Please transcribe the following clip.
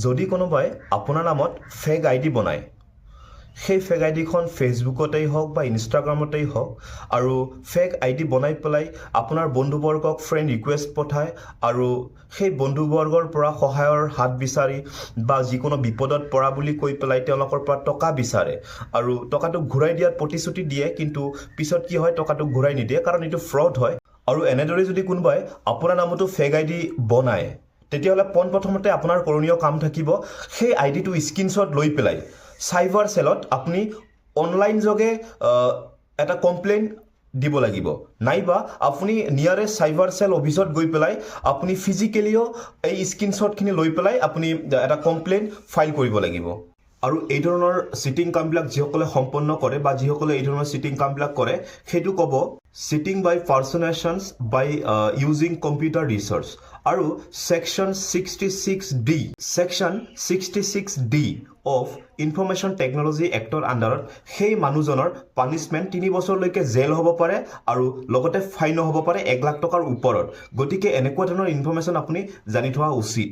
যদি কোনোবাই আপোনাৰ নামত ফেক আইডি বনায়, সেই ফেক আইডিখন ফেচবুকতেই হওক বা ইনষ্টাগ্ৰামতেই হওক, আৰু ফেক আইডি বনাই পেলাই আপোনাৰ বন্ধুবৰ্গক ফ্ৰেণ্ড ৰিকুৱেষ্ট পঠায় আৰু সেই বন্ধুবৰ্গৰ পৰা সহায়ৰ হাত বিচাৰি বা যিকোনো বিপদত পৰা বুলি কৈ পেলাই তেওঁলোকৰ পৰা টকা বিচাৰে আৰু টকাটো ঘূৰাই দিয়াৰ প্ৰতিশ্ৰুতি দিয়ে, কিন্তু পিছত কি হয়, টকাটো ঘূৰাই নিদিয়ে, কাৰণ এইটো ফ্ৰড হয়। আৰু এনেদৰে যদি কোনোবাই আপোনাৰ নামতো ফেক আইডি বনায়, তেতিয়াহ'লে পোনপ্ৰথমতে আপোনাৰ কৰণীয় কাম থাকিব সেই আইডিটো স্ক্ৰীনশ্বট লৈ পেলাই চাইবাৰ চেলত আপুনি অনলাইন যোগে এটা কমপ্লেইন দিব লাগিব, নাইবা আপুনি নিয়াৰেষ্ট চাইবাৰ চেল অফিচত গৈ পেলাই আপুনি ফিজিকেলিও এই স্ক্ৰীনশ্বটখিনি লৈ পেলাই আপুনি এটা কমপ্লেইন ফাইল কৰিব লাগিব। আৰু এই ধৰণৰ চিটিং কামবিলাক যিসকলে সম্পন্ন কৰে বা যিসকলে এই ধৰণৰ চিটিং কামবিলাক কৰে, সেইটো ক'ব চিটিং বাই পাৰ্চনেশ্যনছ বাই ইউজিং কম্পিউটাৰ ৰিচৰ্চ। আৰু section 66D of information technology actor আণ্ডাৰত সেই মানুহজনৰ পানিছমেণ্ট 3 বছৰলৈকে জেল হ'ব পাৰে আৰু লগতে ফাইনো হ'ব পাৰে 1 লাখ টকাৰ ওপৰত। গতিকে এনেকুৱা ধৰণৰ ইনফৰমেশ্যন আপুনি জানি থোৱা উচিত।